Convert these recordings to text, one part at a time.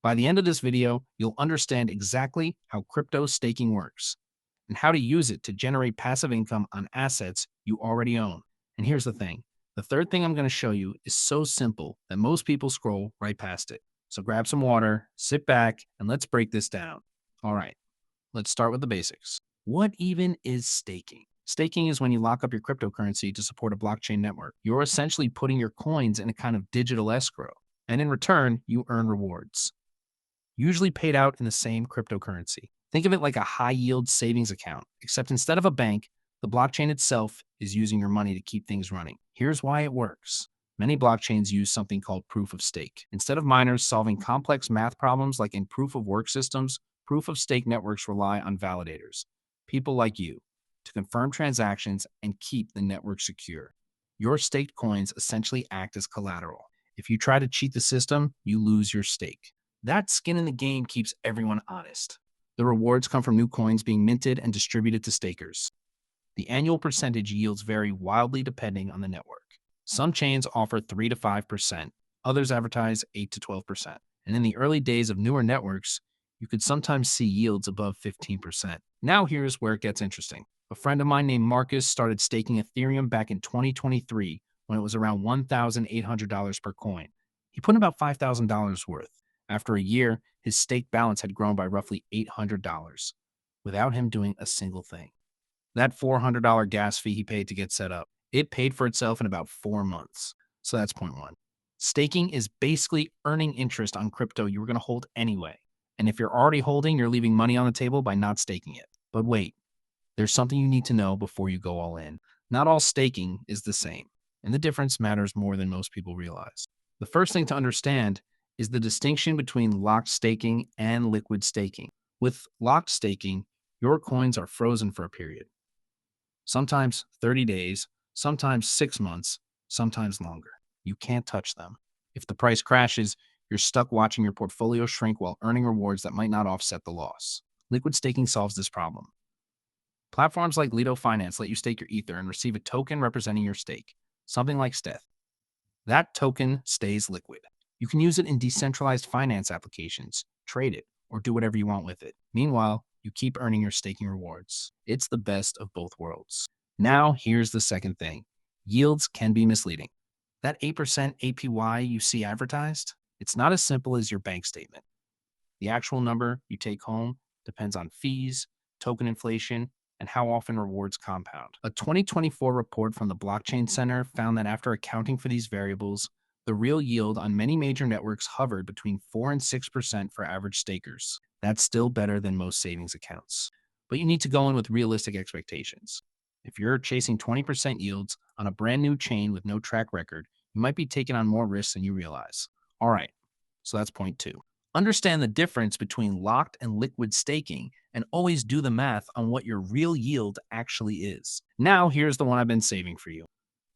By the end of this video, you'll understand exactly how crypto staking works and how to use it to generate passive income on assets you already own. And here's the thing. The third thing I'm going to show you is so simple that most people scroll right past it. So grab some water, sit back, and let's break this down. All right, let's start with the basics. What even is staking? Staking is when you lock up your cryptocurrency to support a blockchain network. You're essentially putting your coins in a kind of digital escrow, and in return, you earn rewards, usually paid out in the same cryptocurrency. Think of it like a high-yield savings account, except instead of a bank, the blockchain itself is using your money to keep things running. Here's why it works. Many blockchains use something called proof of stake. Instead of miners solving complex math problems like in proof of work systems, proof of stake networks rely on validators, people like you, to confirm transactions and keep the network secure. Your staked coins essentially act as collateral. If you try to cheat the system, you lose your stake. That skin in the game keeps everyone honest. The rewards come from new coins being minted and distributed to stakers. The annual percentage yields vary wildly depending on the network. Some chains offer 3 to 5%, others advertise 8 to 12%. And in the early days of newer networks, you could sometimes see yields above 15%. Now here's where it gets interesting. A friend of mine named Marcus started staking Ethereum back in 2023 when it was around $1,800 per coin. He put in about $5,000 worth. After a year, his stake balance had grown by roughly $800 without him doing a single thing. That $400 gas fee he paid to get set up, it paid for itself in about 4 months. So that's point one. Staking is basically earning interest on crypto you were going to hold anyway. And if you're already holding, you're leaving money on the table by not staking it. But wait, there's something you need to know before you go all in. Not all staking is the same, and the difference matters more than most people realize. The first thing to understand is the distinction between locked staking and liquid staking. With locked staking, your coins are frozen for a period. Sometimes 30 days, sometimes 6 months, sometimes longer. You can't touch them. If the price crashes, you're stuck watching your portfolio shrink while earning rewards that might not offset the loss. Liquid staking solves this problem. Platforms like Lido Finance let you stake your Ether and receive a token representing your stake, something like STETH. That token stays liquid. You can use it in decentralized finance applications, trade it, or do whatever you want with it. Meanwhile, you keep earning your staking rewards. It's the best of both worlds. Now, here's the second thing. Yields can be misleading. That 8% APY you see advertised, it's not as simple as your bank statement. The actual number you take home depends on fees, token inflation, and how often rewards compound. A 2024 report from the Blockchain Center found that after accounting for these variables, the real yield on many major networks hovered between 4 and 6% for average stakers. That's still better than most savings accounts. But you need to go in with realistic expectations. If you're chasing 20% yields on a brand new chain with no track record, you might be taking on more risks than you realize. All right, so that's point two. Understand the difference between locked and liquid staking and always do the math on what your real yield actually is. Now, here's the one I've been saving for you.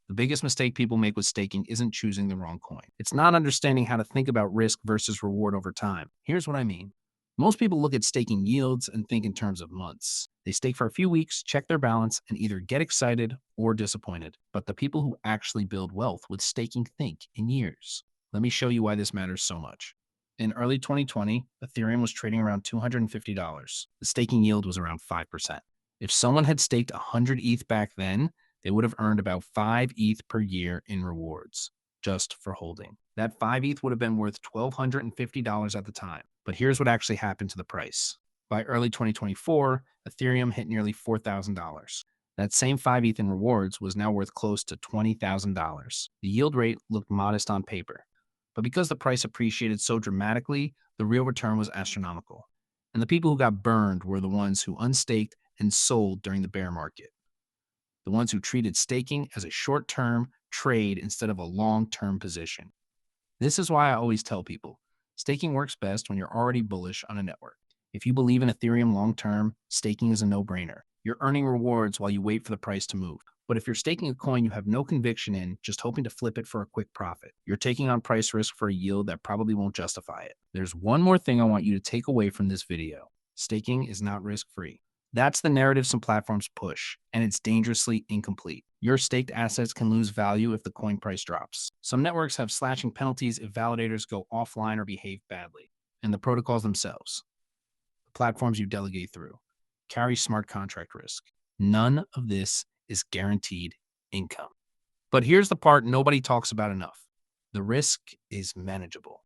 The biggest mistake people make with staking isn't choosing the wrong coin. It's not understanding how to think about risk versus reward over time. Here's what I mean. Most people look at staking yields and think in terms of months. They stake for a few weeks, check their balance, and either get excited or disappointed. But the people who actually build wealth with staking think in years. Let me show you why this matters so much. In early 2020, Ethereum was trading around $250. The staking yield was around 5%. If someone had staked 100 ETH back then, they would have earned about 5 ETH per year in rewards, just for holding. That 5 ETH would have been worth $1,250 at the time. But here's what actually happened to the price. By early 2024, Ethereum hit nearly $4,000. That same 5 ETH in rewards was now worth close to $20,000. The yield rate looked modest on paper. But because the price appreciated so dramatically, the real return was astronomical. And the people who got burned were the ones who unstaked and sold during the bear market. The ones who treated staking as a short-term trade instead of a long-term position. This is why I always tell people, staking works best when you're already bullish on a network. If you believe in Ethereum long-term, staking is a no-brainer. You're earning rewards while you wait for the price to move. But if you're staking a coin you have no conviction in, just hoping to flip it for a quick profit, you're taking on price risk for a yield that probably won't justify it. There's one more thing I want you to take away from this video. Staking is not risk-free. That's the narrative some platforms push, and it's dangerously incomplete. Your staked assets can lose value if the coin price drops. Some networks have slashing penalties if validators go offline or behave badly. and the protocols themselves, the platforms you delegate through, carry smart contract risk. None of this is guaranteed income. But here's the part nobody talks about enough. The risk is manageable.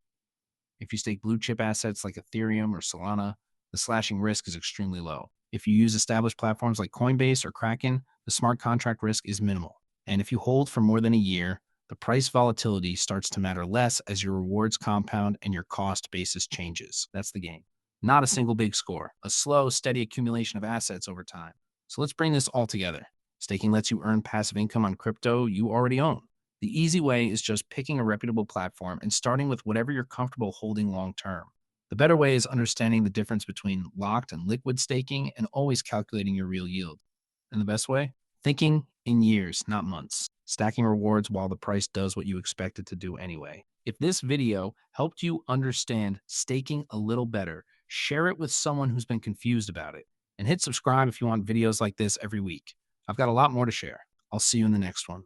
If you stake blue chip assets like Ethereum or Solana, the slashing risk is extremely low. If you use established platforms like Coinbase or Kraken, the smart contract risk is minimal. And if you hold for more than a year, the price volatility starts to matter less as your rewards compound and your cost basis changes. That's the game. Not a single big score, a slow, steady accumulation of assets over time. So let's bring this all together. Staking lets you earn passive income on crypto you already own. The easy way is just picking a reputable platform and starting with whatever you're comfortable holding long term. The better way is understanding the difference between locked and liquid staking and always calculating your real yield. And the best way? Thinking in years, not months. Stacking rewards while the price does what you expect it to do anyway. If this video helped you understand staking a little better, share it with someone who's been confused about it. And hit subscribe if you want videos like this every week. I've got a lot more to share. I'll see you in the next one.